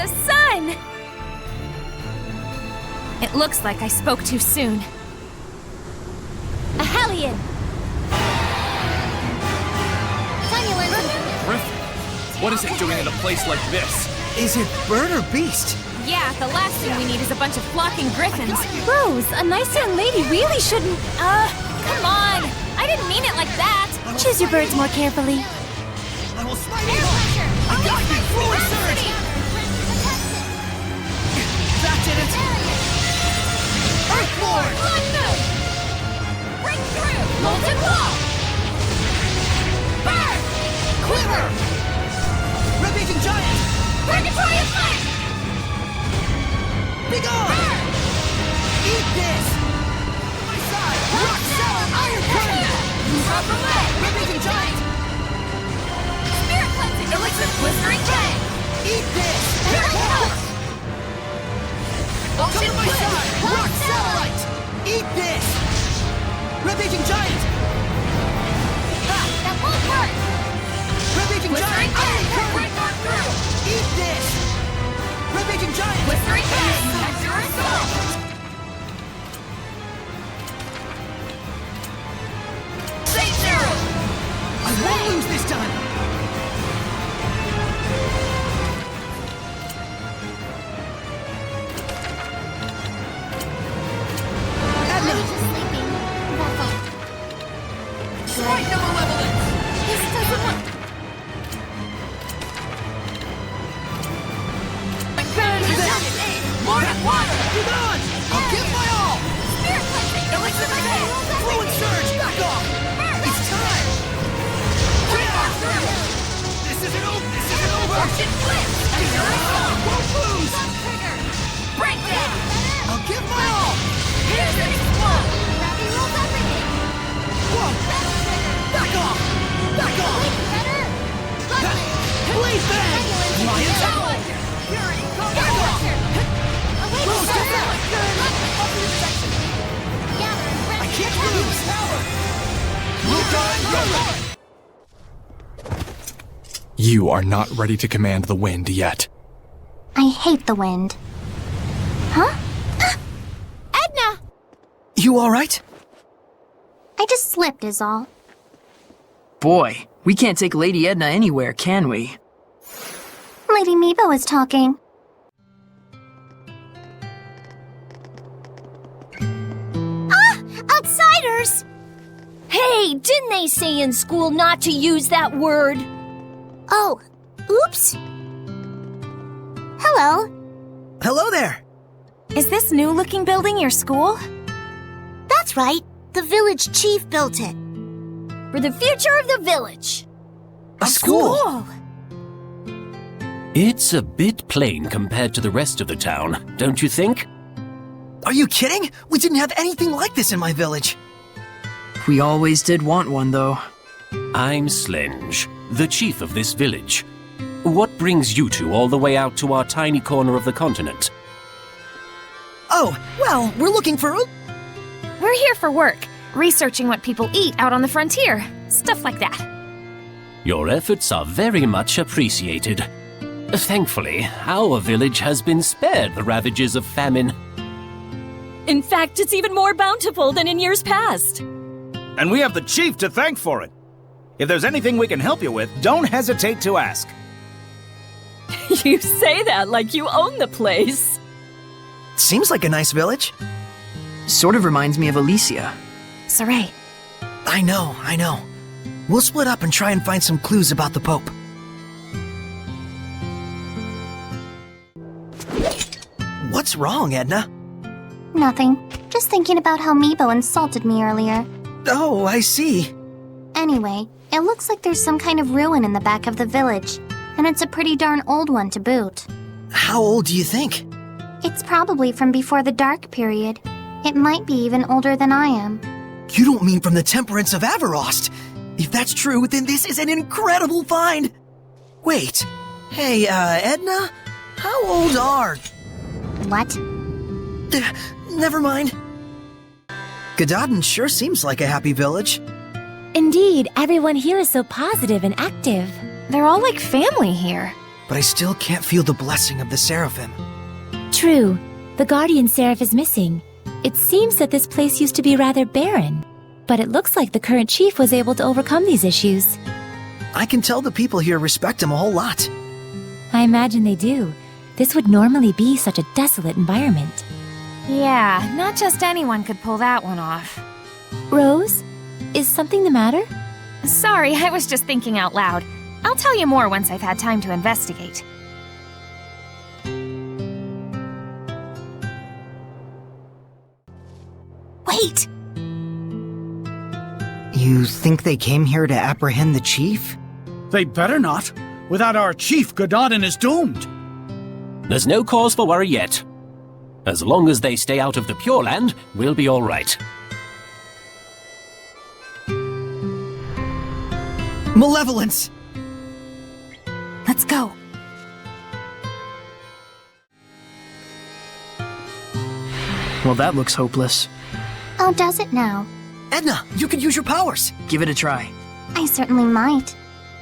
the sun! It looks like I spoke too soon. A Hellion! Griffin, what is it doing in a place like this? Is it bird or beast? Yeah, the last thing we need is a bunch of flocking griffins. Rose, a nice young lady really shouldn't... come on! I didn't mean it like that! Choose your birds more carefully. I will smite you! I got you! Fluid surge! That did it! Earthborn! Break through! Molten wall! Burn! Quiver! Ravaging giant! Purgatory of fire! Be gone! Eat this! On my side! Rock Cell Iron Current! Drop away! Ravaging giant! Spirit cleansing! Elixir blistering ray! Eat this! Power! Come to my side! Rock Satellite! Eat this! Ravaging giant! Ha! That won't work! Ravaging giant! Iron Current! Eat this! Ravaging giant! Blistering ray! That's your assault! Saint Zero! I won't lose this time! I was just sleeping. That's all. Strike the malevolence! This doesn't want... More water! Be gone! I'll give my all! Spirit cleansing! Elixir ray! Fluid surge! Back off! It's time! This isn't over! This isn't over! Ocean blitz! That's your assault! Won't lose! Sun trigger! Breakdown! I'll give my all! Here's an explode! Gravity rolls everything! Whoa! Back off! Back off! Blade bang! Lion Power! Fury! Back Back off! Rose, get back! I can't lose! You are not ready to command the wind yet. I hate the wind. Huh? Edna! You alright? I just slipped is all. Boy, we can't take Lady Edna anywhere, can we? Lady Meebo is talking. Outsiders! Hey, didn't they say in school not to use that word? Oh, oops. Hello. Hello there! Is this new-looking building your school? That's right. The village chief built it. For the future of the village. A school! It's a bit plain compared to the rest of the town, don't you think? Are you kidding? We didn't have anything like this in my village. We always did want one, though. I'm Slenge, the chief of this village. What brings you two all the way out to our tiny corner of the continent? Oh, well, we're looking for... We're here for work, researching what people eat out on the frontier. Stuff like that. Your efforts are very much appreciated. Thankfully, our village has been spared the ravages of famine. In fact, it's even more bountiful than in years past. And we have the chief to thank for it. If there's anything we can help you with, don't hesitate to ask. You say that like you own the place. Seems like a nice village. Sort of reminds me of Alicia. Saray. I know. We'll split up and try and find some clues about the Pope. What's wrong, Edna? Nothing. Just thinking about how Meebo insulted me earlier. Oh, I see. Anyway, it looks like there's some kind of ruin in the back of the village, and it's a pretty darn old one to boot. How old do you think? It's probably from before the Dark Period. It might be even older than I am. You don't mean from the Temperance of Averost? If that's true, then this is an incredible find! Wait, hey, Edna? How old are... What? Never mind. Gadadin sure seems like a happy village. Indeed, everyone here is so positive and active. They're all like family here. but I still can't feel the blessing of the Seraphim. True. The Guardian Seraph is missing. It seems that this place used to be rather barren, but it looks like the current chief was able to overcome these issues. I can tell the people here respect him a whole lot. I imagine they do. This would normally be such a desolate environment. Yeah, not just anyone could pull that one off. Rose, is something the matter? Sorry, I was just thinking out loud. I'll tell you more once I've had time to investigate. Wait! You think they came here to apprehend the chief? They better not. Without our chief, Gododin is doomed. There's no cause for worry yet. As long as they stay out of the Pure Land, we'll be all right. Malevolence! Let's go. Well, that looks hopeless. Oh, does it now? Edna, you could use your powers! Give it a try. I certainly might.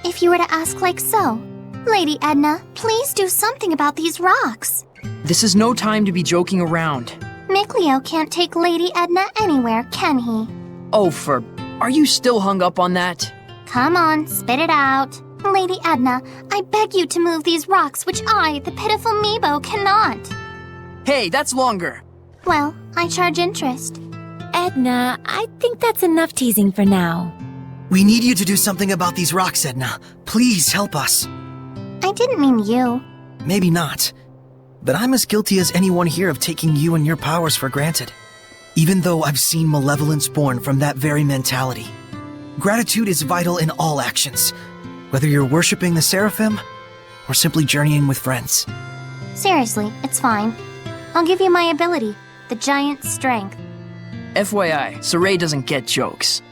If you were to ask like so. Lady Edna, please do something about these rocks. This is no time to be joking around. Mickleo can't take Lady Edna anywhere, can he? Oh, are you still hung up on that? Come on, spit it out. Lady Edna, I beg you to move these rocks which I, the pitiful Meebo, cannot. Hey, that's longer. Well, I charge interest. Edna, I think that's enough teasing for now. We need you to do something about these rocks, Edna. Please help us. I didn't mean you. Maybe not. But I'm as guilty as anyone here of taking you and your powers for granted. Even though I've seen malevolence born from that very mentality. Gratitude is vital in all actions, whether you're worshipping the Seraphim or simply journeying with friends. Seriously, it's fine. I'll give you my ability, the giant strength. FYI, Saray doesn't get jokes.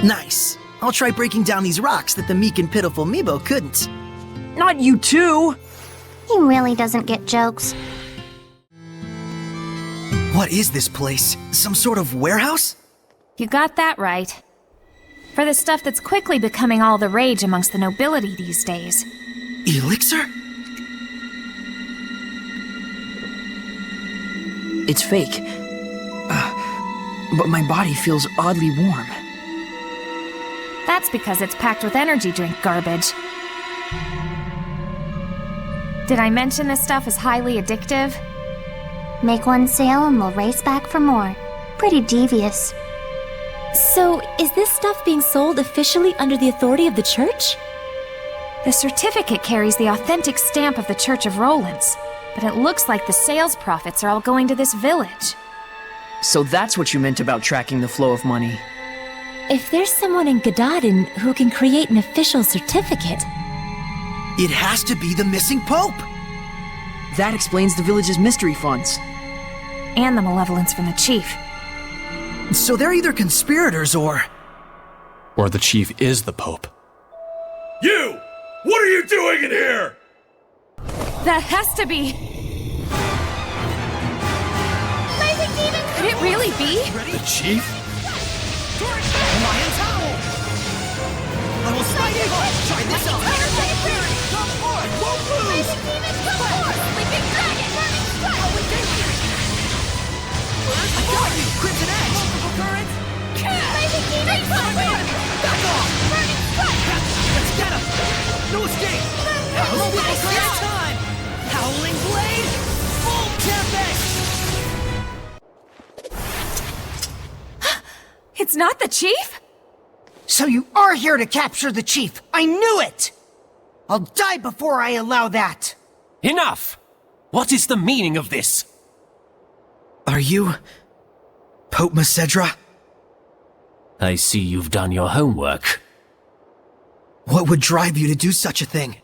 Nice. I'll try breaking down these rocks that the meek and pitiful Meebo couldn't. Not you too! He really doesn't get jokes. What is this place? Some sort of warehouse? You got that right. For the stuff that's quickly becoming all the rage amongst the nobility these days. Elixir? It's fake. But my body feels oddly warm. That's because it's packed with energy drink garbage. Did I mention this stuff is highly addictive? Make one sale and we'll race back for more. Pretty devious. So, is this stuff being sold officially under the authority of the church? The certificate carries the authentic stamp of the Church of Rollins, but it looks like the sales profits are all going to this village. So that's what you meant about tracking the flow of money. If there's someone in Gododin who can create an official certificate... It has to be the missing Pope! That explains the village's mystery funds. And the malevolence from the chief. So they're either conspirators or the chief is the Pope. You! What are you doing in here? That has to be... Could it really be? The chief? Lion's Howl! I will smite it! Try this out! Come on! Won't lose! Sleeping dragon! I got you! Crimson Edge! Multiple currents! Back off! Let's get him! No escape! Multiple current time! Howling Blade! Full Tempest! It's not the chief? So you are here to capture the chief! I knew it! I'll die before I allow that! Enough! What is the meaning of this? Are you... Pope Macedra? I see you've done your homework. What would drive you to do such a thing?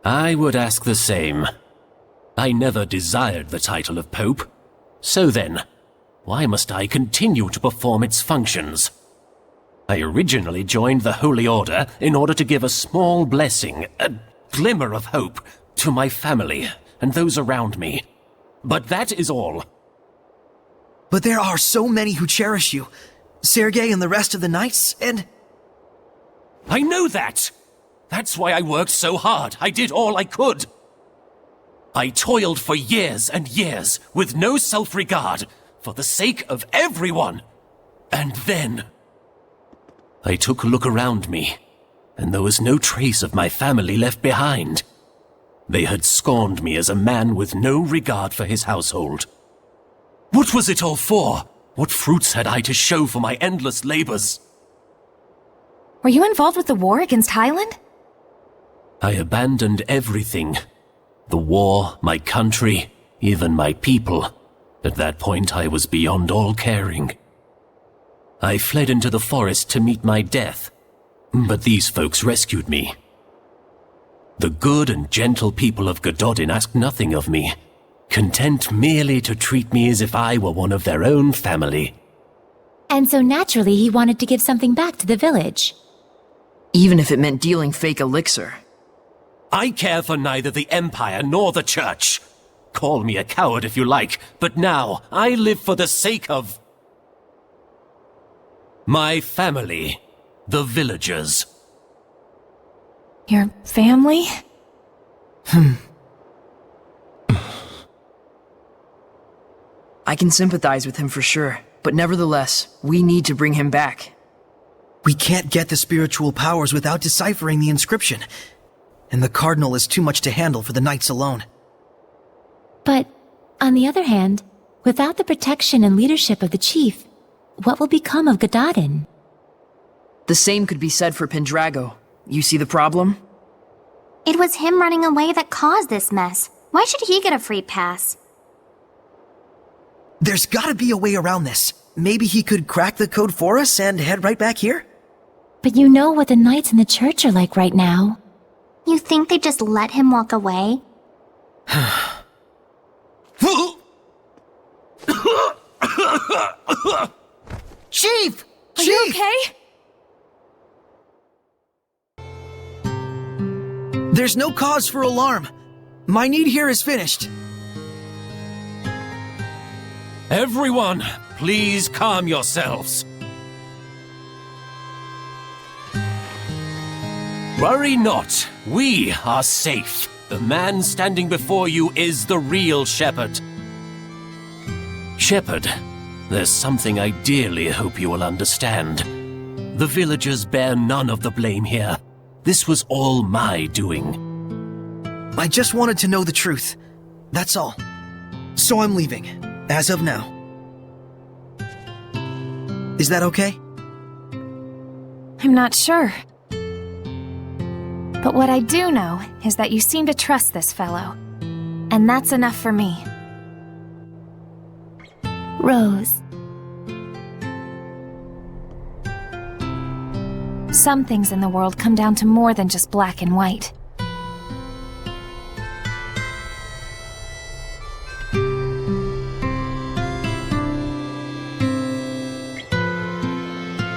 I would ask the same. I never desired the title of Pope. So then, why must I continue to perform its functions? I originally joined the Holy Order in order to give a small blessing, a glimmer of hope, to my family and those around me. But that is all. But there are so many who cherish you. Sergei and the rest of the knights, and... I know that! That's why I worked so hard. I did all I could. I toiled for years and years with no self-regard for the sake of everyone. And then I took a look around me, and there was no trace of my family left behind. They had scorned me as a man with no regard for his household. What was it all for? What fruits had I to show for my endless labors? Were you involved with the war against Highland? I abandoned everything. The war, my country, even my people. At that point, I was beyond all caring. I fled into the forest to meet my death, but these folks rescued me. The good and gentle people of Gododin asked nothing of me, content merely to treat me as if I were one of their own family. And so naturally he wanted to give something back to the village. Even if it meant dealing fake elixir. I care for neither the Empire nor the Church. Call me a coward if you like, but now I live for the sake of my family, the villagers. Your family? I can sympathize with him for sure, but nevertheless, we need to bring him back. We can't get the spiritual powers without deciphering the inscription. And the Cardinal is too much to handle for the Knights alone. But, on the other hand, without the protection and leadership of the chief, what will become of Gododin? The same could be said for Pendrago. You see the problem? It was him running away that caused this mess. Why should he get a free pass? There's gotta be a way around this. Maybe he could crack the code for us and head right back here? But you know what the Knights in the church are like right now. You think they just let him walk away? Chief! Are you okay? There's no cause for alarm. My need here is finished. Everyone, please calm yourselves. Worry not, we are safe. The man standing before you is the real shepherd. Shepherd, there's something I dearly hope you will understand. The villagers bear none of the blame here. This was all my doing. I just wanted to know the truth. That's all. So I'm leaving, as of now. Is that okay? I'm not sure. But what I do know is that you seem to trust this fellow. And that's enough for me. Rose. Some things in the world come down to more than just black and white.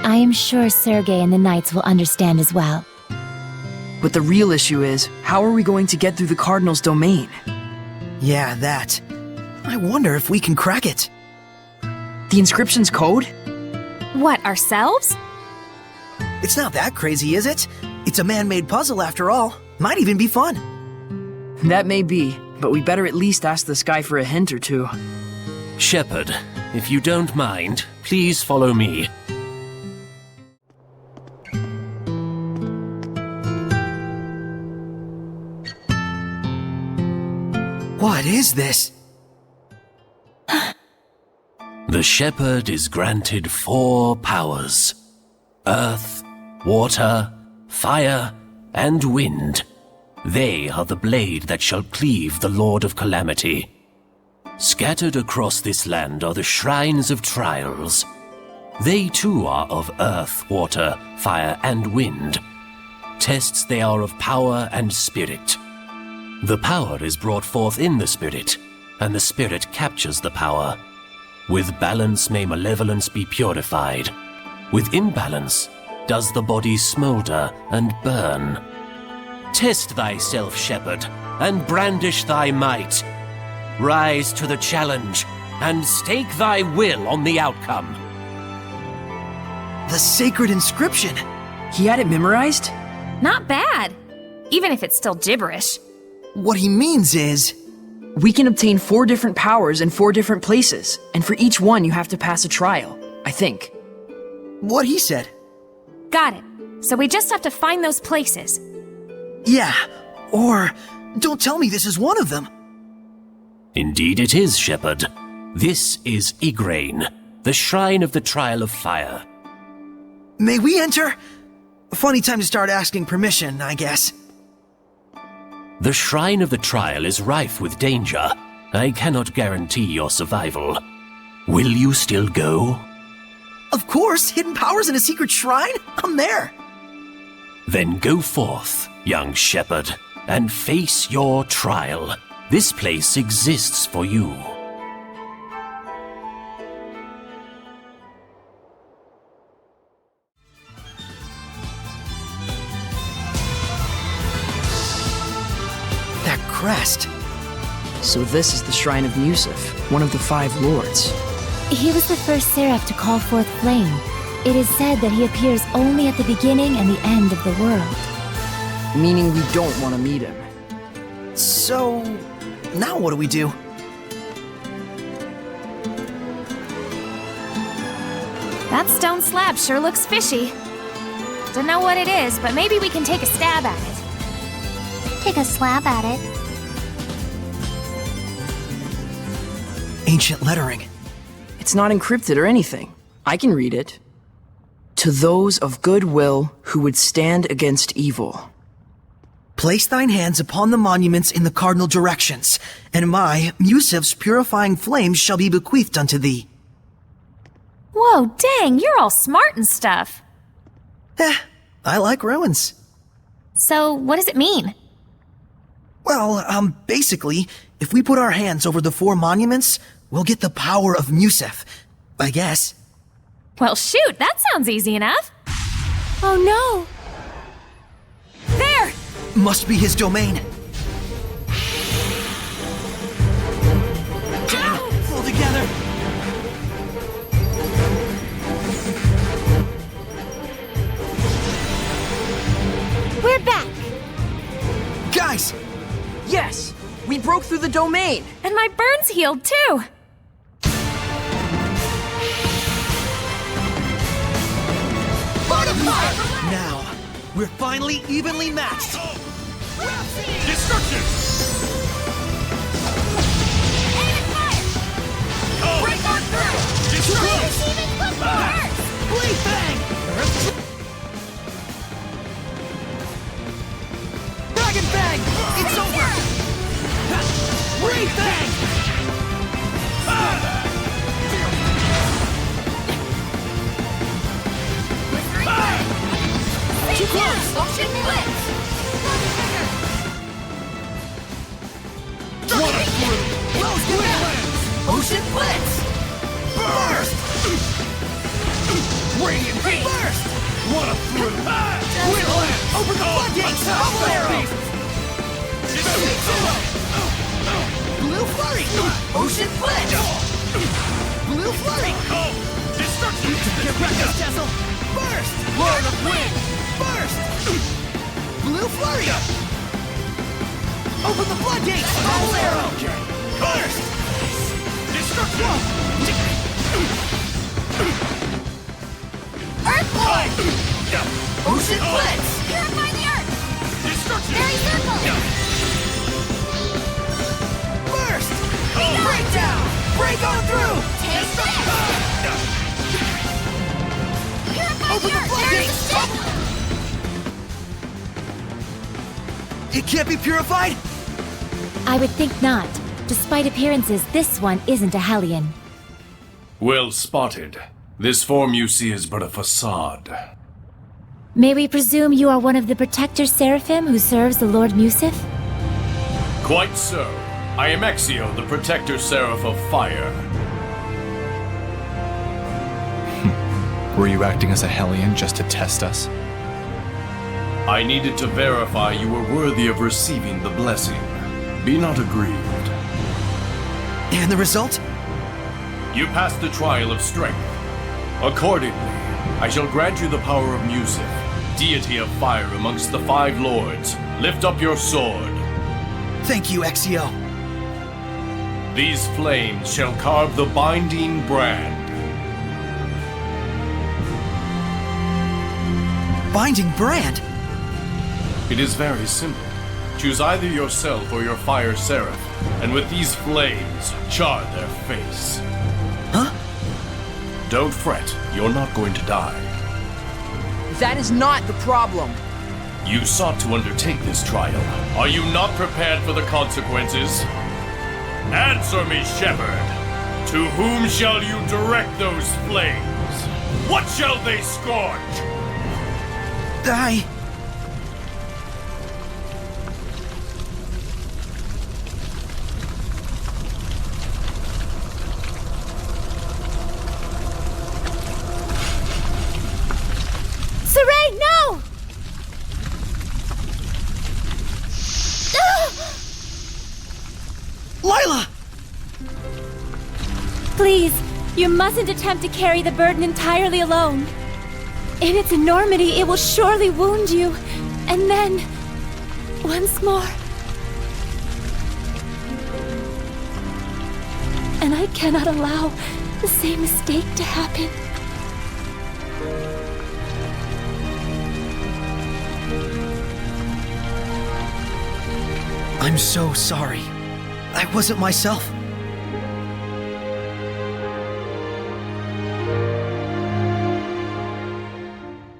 I am sure Sergei and the Knights will understand as well. But the real issue is, how are we going to get through the Cardinal's domain? Yeah, that. I wonder if we can crack it. The inscription's code? What, ourselves? It's not that crazy, is it? It's a man-made puzzle after all. Might even be fun. That may be, but we better at least ask this guy for a hint or two. Shepherd, if you don't mind, please follow me. What is this? The shepherd is granted 4 powers: earth, water, fire, and wind. They are the blade that shall cleave the Lord of Calamity. Scattered across this land are the shrines of trials. They too are of earth, water, fire, and wind. Tests they are of power and spirit. The power is brought forth in the spirit, and the spirit captures the power. With balance may malevolence be purified. With imbalance does the body smolder and burn. Test thyself, shepherd, and brandish thy might. Rise to the challenge, and stake thy will on the outcome. The sacred inscription! He had it memorized? Not bad. even if it's still gibberish. What he means is... We can obtain 4 different powers in 4 different places, and for each one you have to pass a trial, I think. What he said. Got it. So we just have to find those places. Yeah, or... Don't tell me this is one of them. Indeed it is, Shepherd. This is Igraine, the Shrine of the Trial of Fire. May we enter? Funny time to start asking permission, I guess. The Shrine of the Trial is rife with danger. I cannot guarantee your survival. Will you still go? Of course, hidden powers in a secret shrine? I'm there. Then go forth, young shepherd, and face your trial. This place exists for you. That crest. So this is the Shrine of Musif, one of the 5 lords. He was the first seraph to call forth flame. It is said that he appears only at the beginning and the end of the world. Meaning we don't want to meet him. So... now what do we do? That stone slab sure looks fishy. Don't know what it is, but maybe we can take a stab at it. Take a slab at it. Ancient lettering. It's not encrypted or anything. I can read it. To those of good will who would stand against evil. Place thine hands upon the monuments in the cardinal directions, and my, Musif's purifying flames shall be bequeathed unto thee. Whoa, dang, you're all smart and stuff. I like ruins. So, what does it mean? Well, basically, if we put our hands over the 4 monuments, we'll get the power of Musif, I guess. Well, shoot, that sounds easy enough. Oh no! There! Must be his domain. Pull together. We're back! Guys! Yes! We broke through the domain! And my burns healed too! Now, we're finally evenly matched. Destruction! Break on through! Destruction! Blade Fang! Dragon Fang! It's over! Blade Fang! Too close! Ocean Blitz! What a through! Rose Windlands! Ocean Blitz! Burst! Radiant Beam! Burst! What a through! Windlands! Open the floodgates! Bubble Arrow! Blue Flurry! Ocean Blitz! Blue Flurry! Destruction! Get reckless, Jessel! Burst! Lord of Wind! Burst! Blue Flurry! Open the floodgates! Bubble Arrow! Burst! Destruction! Earthboy! Ocean Blitz! Purify the earth! Destruction! Fairy circle! Burst! Breakdown! Break on through! Take this! Purify Open the the earth! floodgates! There's a stick! It can't be purified? I would think not. Despite appearances, this one isn't a Hellion. Well spotted. This form you see is but a facade. May we presume you are one of the Protector Seraphim who serves the Lord Musif? Quite so. I am Exio, the Protector Seraph of Fire. Were you acting as a Hellion just to test us? I needed to verify you were worthy of receiving the blessing. Be not aggrieved. And the result? You passed the trial of strength. Accordingly, I shall grant you the power of Musif, deity of fire amongst the five lords, lift up your sword. Thank you, Exio. These flames shall carve the binding brand. Binding brand? It is very simple. Choose either yourself or your fire seraph, and with these flames, char their face. Huh? Don't fret, you're not going to die. That is not the problem. You sought to undertake this trial. Are you not prepared for the consequences? Answer me, Shepherd. To whom shall you direct those flames? What shall they scorch? Saray, no! Lila! Please, you mustn't attempt to carry the burden entirely alone. In its enormity, it will surely wound you. And then, once more. And I cannot allow the same mistake to happen. I'm so sorry. I wasn't myself.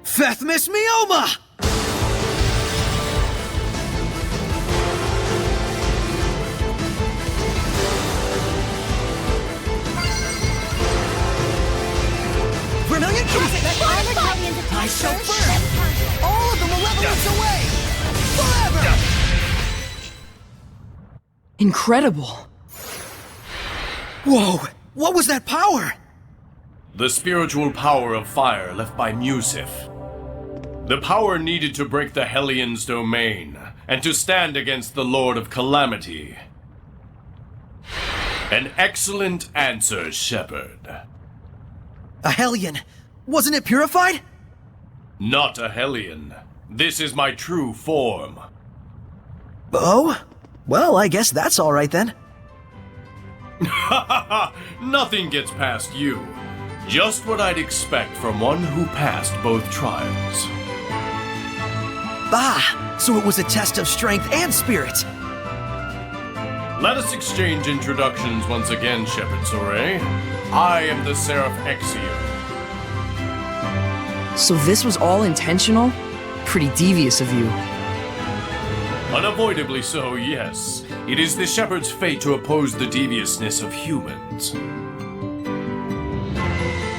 Fethmis Mioma! Vermilion Crescent! I shall burn all of the malevolence away! Forever! Incredible. Whoa! What was that power? The spiritual power of fire left by Musif. The power needed to break the Hellions' domain, and to stand against the Lord of Calamity. An excellent answer, Shepherd. A Hellion. Wasn't it purified? Not a Hellion. This is my true form. Oh? Well, I guess that's all right then. Nothing gets past you. Just what I'd expect from one who passed both trials. Ah, so it was a test of strength and spirit. Let us exchange introductions once again, Shepherd Soray. I am the Seraph Exio. So this was all intentional? Pretty devious of you. Unavoidably so, yes. It is the Shepherd's fate to oppose the deviousness of humans.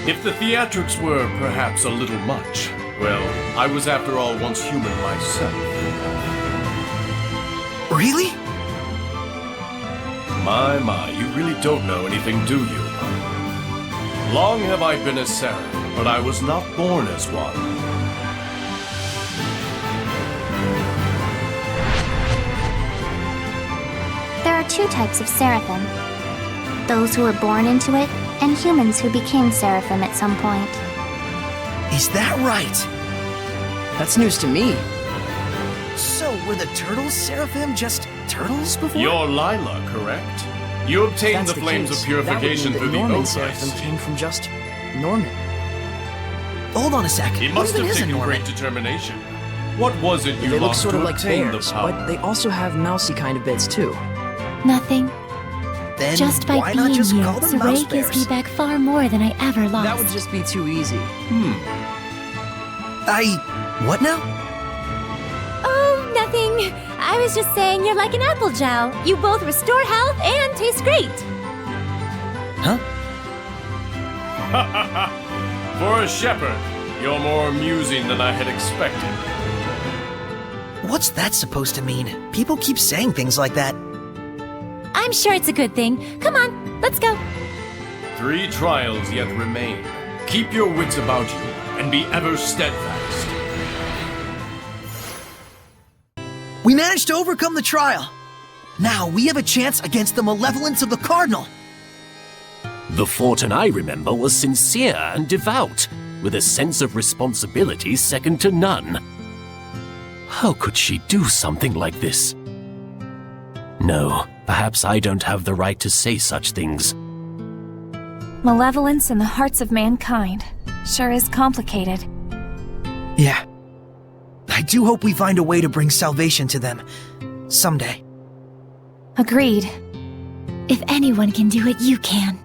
If the theatrics were perhaps a little much, well, I was after all once human myself. Really? My, you really don't know anything, do you? Long have I been a seraph, but I was not born as one. There are two types of seraphim. Those who were born into it, and humans who became seraphim at some point. Is that right? That's news to me. So, were the turtles seraphim just turtles before? You're Lila, correct? You obtained the flames of purification through the Norman oath, I seraphim see. came from just Norman. Hold on a sec. It What must even have is a taken Norman? great determination. What was it you They look lost sort to of like obtain bears, the power? but they also have mousy kind of bits too. Nothing. Then Just by why being not just here, call them mouse Saray gives me bears? back far more than I ever lost. That would just be too easy. What now? Oh, nothing. I was just saying you're like an apple gel. You both restore health and taste great. Huh? For a shepherd, you're more amusing than I had expected. What's that supposed to mean? People keep saying things like that. I'm sure it's a good thing. Come on, let's go. 3 trials yet remain. Keep your wits about you, and be ever steadfast. We managed to overcome the trial. Now we have a chance against the malevolence of the Cardinal. The Fortin I remember was sincere and devout. with a sense of responsibility second to none. How could she do something like this? No, perhaps I don't have the right to say such things. Malevolence in the hearts of mankind sure is complicated. Yeah. I do hope we find a way to bring salvation to them. Someday. Agreed. If anyone can do it, you can.